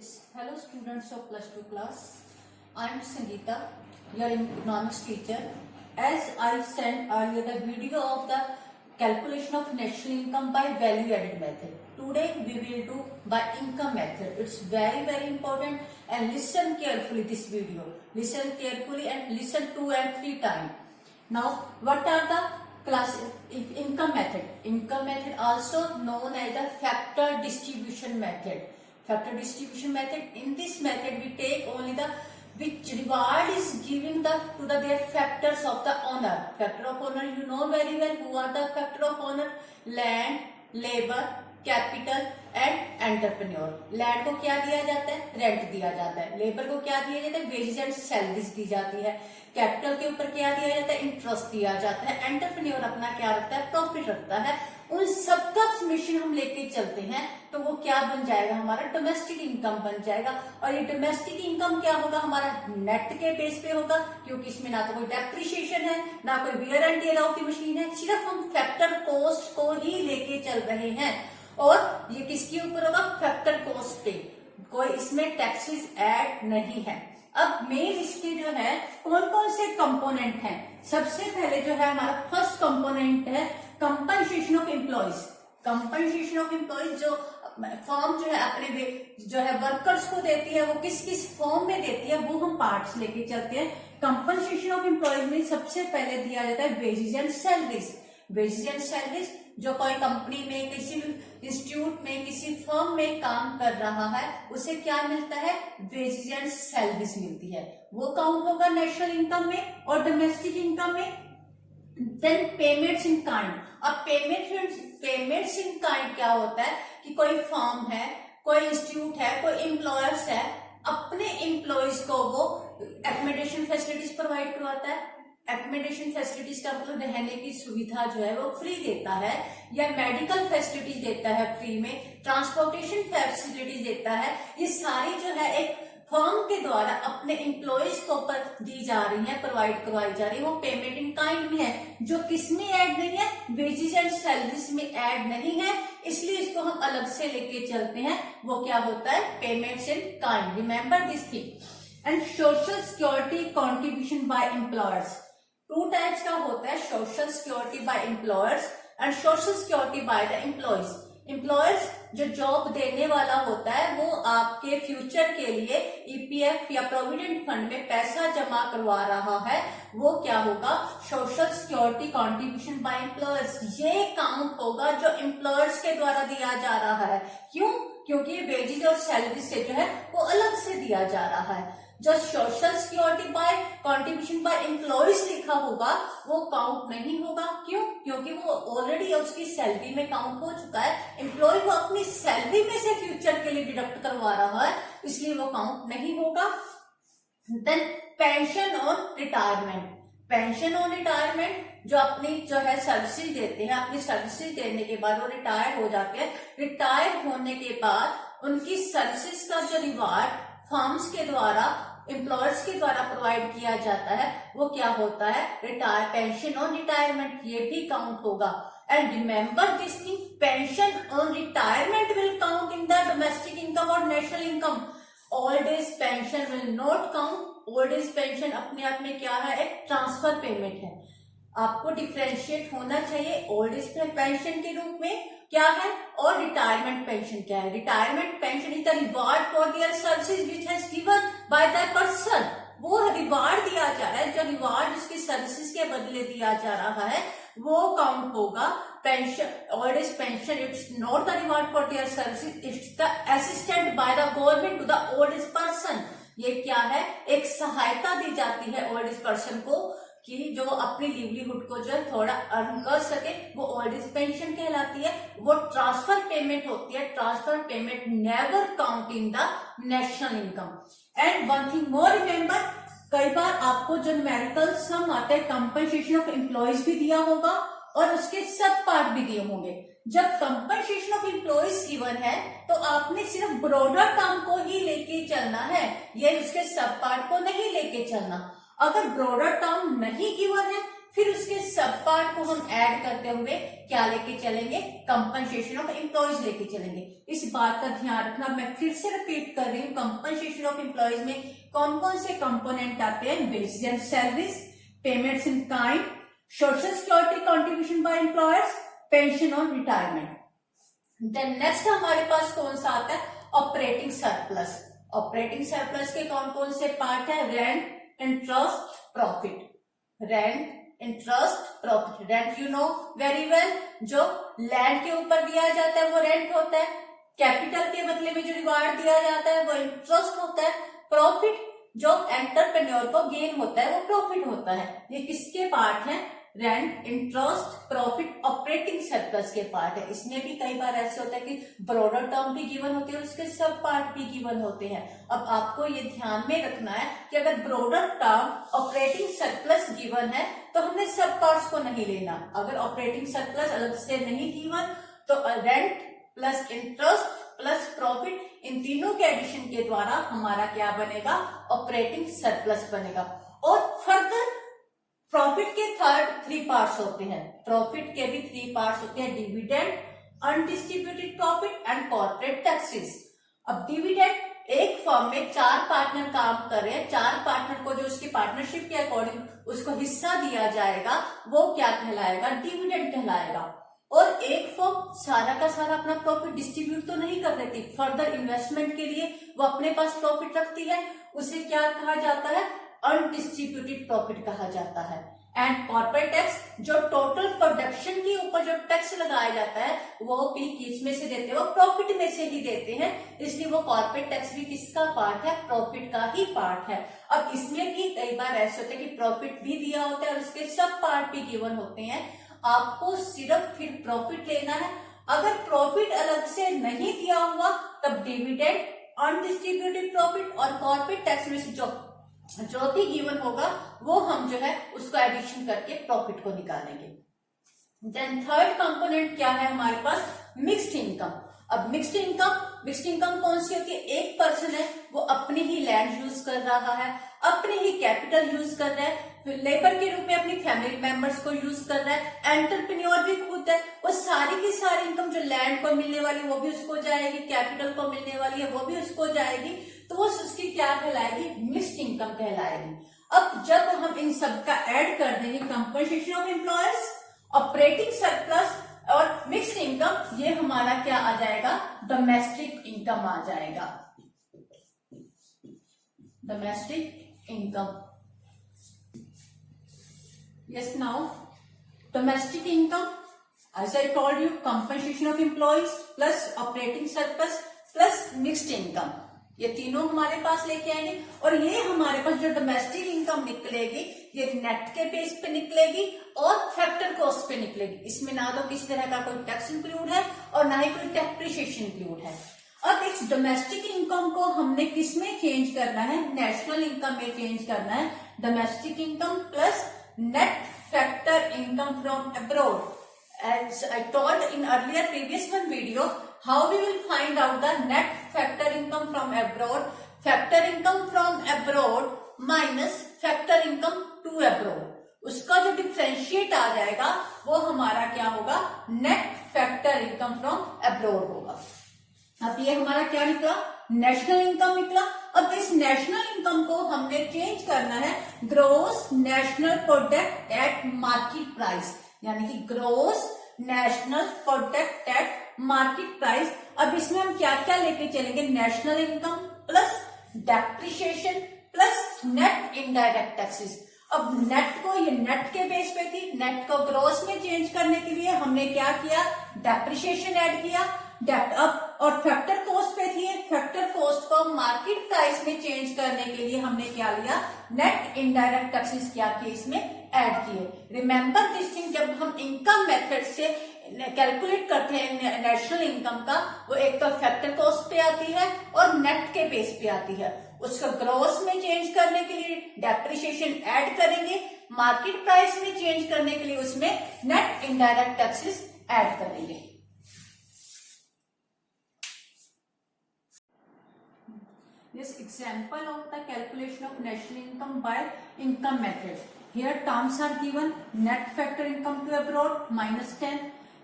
Hello students of plus 2 class. I am Sangeeta, your economics teacher. As I sent earlier the video of the calculation of national income by value added method. Today we will do by income method. It's very important and listen carefully this video. Listen carefully and listen 2 and 3 times. Now what are the income method? Income method also known as the factor distribution method. Factor distribution method. In this method, we take only the which reward is given to their factors of the owner. Factor of owner, you know very well who are the factor of owner: land, labor, capital and entrepreneur. Land को क्या दिया जाता है? Rent दिया जाता है. Labour को क्या दिया जाता है? वेजेस एंड सैलरीज दी जाती है. कैपिटल के ऊपर क्या दिया जाता है? इंटरेस्ट दिया जाता है. एंटरप्रेन्योर अपना क्या रखता है? प्रॉफिट रखता है. उन सबका समेशन हम लेके चलते हैं तो वो क्या बन जाएगा? हमारा डोमेस्टिक इनकम बन जाएगा. और ये डोमेस्टिक इनकम क्या होगा? हमारा नेट के बेस पे होगा, क्योंकि इसमें ना तो कोई डेप्रिसिएशन है, ना कोई wear and tear of the machine है. सिर्फ हम फैक्टर कॉस्ट को ही लेके चल रहे हैं. और ये किसके ऊपर होगा? फैक्टर कॉस्ट पे. कोई इसमें टैक्सेस ऐड नहीं है. अब मेन इसके जो है कौन कौन से कंपोनेंट हैं? सबसे पहले जो है हमारा फर्स्ट कंपोनेंट है compensation of employees. Compensation of employees जो फॉर्म जो है अपने जो है वर्कर्स को देती है, वो किस किस फॉर्म में देती है वो हम पार्ट्स लेके चलते हैं. कंपनसेशन ऑफ एम्प्लॉइज में सबसे पहले दिया जाता है wages and salaries. Wages and salaries जो कोई कंपनी में, किसी इंस्टीट्यूट में, किसी फर्म में काम कर रहा है उसे क्या मिलता है? वेजेस एंड सैलरीज मिलती है. वो काउंट होगा नेशनल इनकम में और डोमेस्टिक इनकम में. Then payments in kind. अब पेमेंट्स इन काइंड क्या होता है कि कोई फर्म है, कोई इंस्टीट्यूट है, कोई एम्प्लॉयर्स है, अपने एम्प्लॉयज को वो एकोमोडेशन फैसिलिटीज प्रोवाइड करवाता है. एकोमोडेशन फैसिलिटीज का मतलब रहने की सुविधा जो है वो फ्री देता है, या मेडिकल फैसिलिटीज देता है फ्री में, ट्रांसपोर्टेशन फैसिलिटीज देता है. ये सारी जो है एक फर्म के द्वारा अपने एम्प्लॉयज को ऊपर दी जा रही है, प्रोवाइड करवाई जा रही है. वो पेमेंट इन काइंड में है. जो किसमें ऐड नहीं है? वेजेस एंड सैलरीज में ऐड नहीं है, इसलिए इसको हम अलग से लेके चलते हैं. वो क्या होता है? Payments in kind. Remember this thing. And social security contribution by employers. 2 types का होता है, social security by employers and social security by the employees. Employers जो जॉब देने वाला होता है वो आपके फ्यूचर के लिए ईपीएफ या प्रोविडेंट फंड में पैसा जमा करवा रहा है. वो क्या होगा? Social security contribution by employers. ये काउंट होगा जो एम्प्लॉयर्स के द्वारा दिया जा रहा है. क्यों? क्योंकि वेजेस और सैलरी से जो है वो अलग से दिया जा रहा है. जो social security by contribution by employees लिखा होगा वो काउंट नहीं होगा. क्यों? क्योंकि वो ऑलरेडी उसकी सैलरी में काउंट हो चुका है. एम्प्लॉय को अपनी सैलरी में से फ्यूचर के लिए डिडक्ट करवा रहा है, इसलिए वो काउंट नहीं होगा. देन पेंशन और रिटायरमेंट. पेंशन और रिटायरमेंट जो अपनी जो है सर्विसेज देते हैं, अपनी सर्विसेज देने के बाद वो रिटायर हो जाते हैं. रिटायर होने के बाद उनकी सर्विसेज का जो रिवार्ड फर्म्स के द्वारा, एम्प्लॉयर्स के द्वारा प्रोवाइड किया जाता है वो क्या होता है? रिटायर पेंशन और रिटायरमेंट. ये भी काउंट होगा. And remember this thing, pension और retirement will count in the domestic income और national income. Old age pension will not count. Old age pension अपने आप में क्या है? एक ट्रांसफर पेमेंट है. आपको डिफ्रेंशिएट होना चाहिए ओल्ड एज पेंशन के रूप में क्या है और रिटायरमेंट पेंशन क्या है. Retirement pension is the reward for their services which has given by the person. वो रिवार्ड दिया जा रहा है, जो रिवार्ड उसकी सर्विसेज के बदले दिया जा रहा है वो काउंट होगा. Pension, old age pension, it's not the reward for their services, it's the assistant by the government to the old age person. ये क्या है? एक सहायता दी जाती है ओल्ड एज पर्सन को कि जो अपनी लिवलीहुड को जो है थोड़ा अर्न कर सके, वो ओल्ड एज पेंशन कहलाती है. वो ट्रांसफर पेमेंट होती है. Transfer payment never count in the national income. And one thing more remember, कई बार आपको जो न्यूमेरिकल सम आता है कंपनसेशन ऑफ एम्प्लॉयज भी दिया होगा और उसके सब पार्ट भी दिए होंगे. जब कंपनसेशन ऑफ एम्प्लॉयज गिवन है तो आपने सिर्फ ब्रॉडर टर्म को ही लेके चलना है, ये उसके सब पार्ट को नहीं लेके चलना. अगर ब्रॉडर टर्म नहीं गिवन है फिर उसके सब पार्ट को हम ऐड करते हुए क्या लेके चलेंगे, कंपनसेशन ऑफ एम्प्लॉयज लेके चलेंगे। इस बात का ध्यान रखना, मैं फिर से रिपीट कर रही हूँ, कंपनसेशन ऑफ एम्प्लॉयज में कौन कौन से कंपोनेंट आते हैं, wages and salaries, payments in kind, social security contribution by employers, pension और रिटायरमेंट। देन नेक्स्ट हमारे पास कौन सा आता है, ऑपरेटिंग सरप्लस। ऑपरेटिंग सरप्लस के कौन कौन से पार्ट है, rent, interest, profit. Rent, interest, profit. Rent you know very well, जो लैंड के ऊपर दिया जाता है वो रेंट होता है। कैपिटल के बदले में जो रिवार्ड दिया जाता है वो इंटरेस्ट होता है। प्रॉफिट जो एंटरप्रेन्योर को गेन होता है वो प्रॉफिट होता है। ये किसके पार्ट है, rent, interest, profit, operating surplus के पार्ट है। इसमें भी कई बार ऐसे होता है कि ब्रॉडर टर्म भी गिवन होते हैं और उसके सब पार्ट भी गिवन होते हैं। अब आपको ये ध्यान में रखना है कि अगर broader term operating surplus given है तो हमने सब पार्ट्स को नहीं लेना। अगर ऑपरेटिंग सरप्लस अलग से नहीं गिवन तो rent plus interest plus profit, इन तीनों के एडिशन के द्वारा हमारा क्या बनेगा, ऑपरेटिंग सरप्लस बनेगा। और फर्दर प्रॉफिट के थ्री पार्ट्स होते हैं। प्रॉफिट के भी 3 पार्ट्स होते हैं, dividend, undistributed profit and corporate taxes. अब डिविडेंड, एक फर्म में 4 पार्टनर काम कर रहे हैं, 4 पार्टनर को जो उसकी पार्टनरशिप के अकॉर्डिंग उसको हिस्सा दिया जाएगा वो क्या कहलाएगा, डिविडेंड कहलाएगा। और एक फर्म सारा का सारा अपना प्रॉफिट डिस्ट्रीब्यूट तो नहीं कर देती, फर्दर इन्वेस्टमेंट के लिए वो अपने पास प्रॉफिट रखती है, उसे क्या कहा जाता है, अनडिस्ट्रीब्यूटेड प्रॉफिट कहा जाता है। एंड कॉर्पोरेट टैक्स, जो टोटल प्रोडक्शन के ऊपर जो टैक्स लगाया जाता है वो भी किस में से देते हैं, वो प्रॉफिट में से ही देते हैं, इसलिए वो कॉर्पोरेट टैक्स भी किसका पार्ट है, प्रॉफिट का ही पार्ट है। अब इसमें भी कई बार ऐसे होता है कि प्रॉफिट भी दिया होता है और उसके सब पार्ट भी गिवन होते हैं, आपको सिर्फ फिर प्रॉफिट लेना है। अगर प्रॉफिट अलग से नहीं दिया हुआ तब डिविडेंड, अनडिस्ट्रीब्यूटेड प्रॉफिट और कॉर्पोरेट टैक्स में से जो भी गिवन होगा वो हम जो है उसको एडिशन करके प्रॉफिट को निकालेंगे। देन थर्ड कंपोनेंट क्या है हमारे पास, मिक्स्ड इनकम। अब मिक्स्ड इनकम कौन सी होती है, एक पर्सन है वो अपनी ही लैंड यूज कर रहा है, अपने ही कैपिटल यूज कर रहा है, लेबर के रूप में अपनी फैमिली मेंबर्स को यूज कर रहा है, एंटरप्रेन्योर भी खुद है, वो सारी की सारी इनकम जो लैंड को मिलने वाली वो भी उसको जाएगी, कैपिटल को मिलने वाली है वो भी उसको जाएगी, तो वो उसकी क्या कहलाएगी, मिक्स्ड इनकम कहलाएगी। अब जब हम इन सब का ऐड कर देंगे, compensation of employers, operating surplus और मिक्स्ड इनकम, ये हमारा क्या आ जाएगा, डोमेस्टिक इनकम आ जाएगा, domestic income. Yes, now domestic income, as I told you, compensation of employees plus operating surplus plus mixed income, ये तीनों हमारे पास लेके आएंगे। और ये हमारे पास जो डोमेस्टिक इनकम निकलेगी ये नेट के बेस पे निकलेगी और फैक्टर कॉस्ट पे निकलेगी। इसमें ना तो किसी तरह का कोई टैक्स इंक्लूड है और ना ही कोई डेप्रिसिएशन इंक्लूड है। अब इस डोमेस्टिक इनकम को हमने किस में चेंज करना है, नेशनल इनकम में चेंज करना है। Domestic income plus net factor income from abroad. As I told in earlier previous one video, how we will find out the net factor income from abroad. Factor income from abroad minus factor income to abroad. उसका जो differentiate आ जाएगा वो हमारा क्या होगा, net factor income from abroad होगा। अब ये हमारा क्या निकला, नेशनल इनकम निकला। अब इस नेशनल इनकम को हमने चेंज करना है gross national product at market price, यानी कि gross national product at market price. अब इसमें हम क्या क्या लेके चलेंगे, national income plus depreciation plus net indirect taxes. अब नेट को, ये नेट के बेस पे थी, नेट को ग्रोस में चेंज करने के लिए हमने क्या किया, डेप्रिसिएशन ऐड किया, अब और फैक्टर कॉस्ट पे थी, फैक्टर कॉस्ट को मार्केट प्राइस में चेंज करने के लिए हमने क्या लिया, नेट इनडायरेक्ट टैक्सेस क्या किए, इसमें ऐड किए। रिमेंबर दिस थिंग, जब हम इनकम मेथड से कैलकुलेट करते हैं नेशनल इनकम का, वो एक तो फैक्टर कॉस्ट पे आती है और नेट के बेस पे आती है। उसको ग्रोस में चेंज करने के लिए डेप्रिसिएशन ऐड करेंगे, मार्केट प्राइस में चेंज करने के लिए उसमें नेट इनडायरेक्ट टैक्सेस ऐड करेंगे। This example of the calculation of national income by income method. here terms are given, net factor income to abroad -10,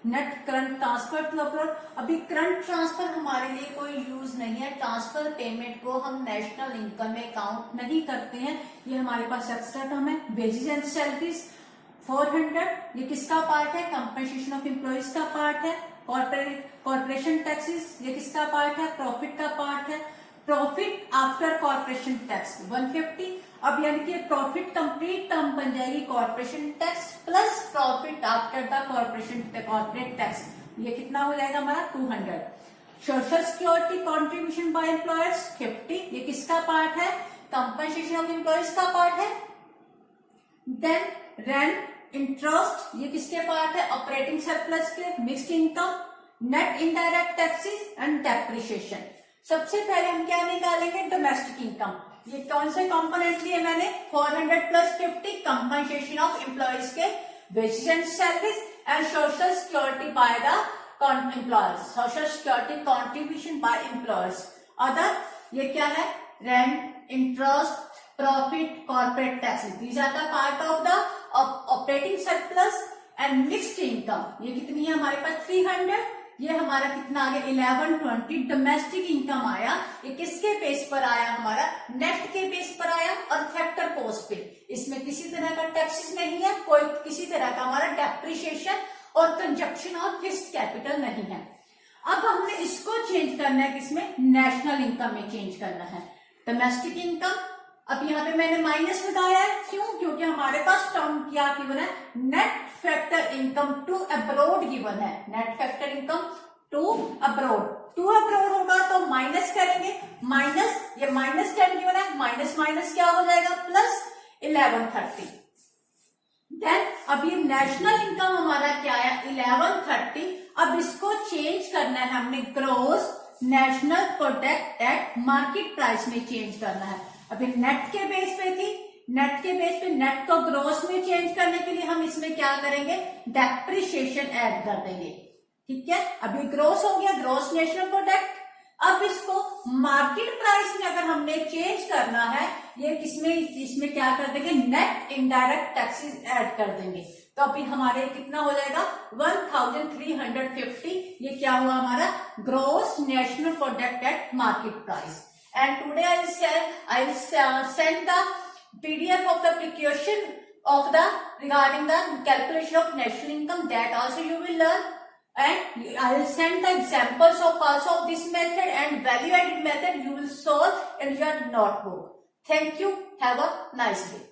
net current transfer to abroad. अभी current transfer हमारे लिए कोई use नहीं है, transfer payment को हम national income में count नहीं करते हैं, ये हमारे पास एक्स्ट्रा टर्म है। वेजेस एंड सैलरीज 400, ये किसका पार्ट है? कंपनसेशन ऑफ एम्प्लॉइज का पार्ट है। कॉर्पोरेशन टैक्सेस, ये किसका पार्ट है? प्रॉफिट का पार्ट है। Profit after corporation tax 150। अब यानी कि प्रॉफिट कंप्लीट टर्म बन जाएगी corporation tax plus profit after the corporate tax, ये कितना हो जाएगा हमारा? 200। Social security contribution by employers 50, ये किसका पार्ट है? कंपनसेशन ऑफ एम्प्लॉयज का पार्ट है। देन रेंट इंटरेस्ट, ये किसके पार्ट है? ऑपरेटिंग सरप्लस के। Mixed income, net indirect taxes and depreciation. सबसे पहले हम क्या निकालेंगे? Domestic income. ये कौन से कंपोनेंट लिए मैंने? 400 प्लस 50 कंपनसेशन ऑफ एम्प्लॉयज के wages and salaries and social security by the employers, social security contribution by employers. Other ये क्या है? Rent, interest, profit, corporate taxes, these are the part of the operating surplus and mixed income. ये कितनी है हमारे पास? 300। ये हमारा कितना आ गया? 1120 डोमेस्टिक इनकम आया। ये किसके बेस पर आया? हमारा नेट के बेस पर आया और फैक्टर कॉस्ट पे। इसमें किसी तरह का टैक्सेस नहीं है, कोई किसी तरह का हमारा डेप्रिसिएशन और कंजप्शन ऑफ फिक्स्ड कैपिटल नहीं है। अब हमने इसको चेंज करना है, किसमें? नेशनल इनकम में चेंज करना है। डोमेस्टिक इनकम, अब यहाँ पे मैंने माइनस लगाया है, क्यों? क्योंकि हमारे पास टर्म क्या गिवन है? Net factor income to abroad given है। Net factor income to abroad, to abroad होगा तो माइनस करेंगे, माइनस, ये -10 गिवन है, माइनस माइनस क्या हो जाएगा? प्लस 1130। देन अब ये नेशनल इनकम हमारा क्या आया? 1130। अब इसको चेंज करना है हमने gross national product at market price में चेंज करना है। अभी नेट के बेस पे थी, नेट के बेस पे नेट को ग्रोस में चेंज करने के लिए हम इसमें क्या करेंगे? डेप्रिसिएशन ऐड कर देंगे। ठीक है, अभी ग्रोस हो गया, ग्रोस नेशनल प्रोडक्ट। अब इसको मार्केट प्राइस में अगर हमने चेंज करना है, ये किसमें? इसमें क्या कर देंगे? नेट इनडायरेक्ट टैक्सेस ऐड कर देंगे। तो अभी हमारे कितना हो जाएगा? 1350। ये क्या हुआ हमारा? Gross national product at market price. And today I will send the PDF of the application of the regarding the calculation of national income, that also you will learn, and I will send the examples of also of this method and value added method you will solve in your notebook. Thank you. Have a nice day.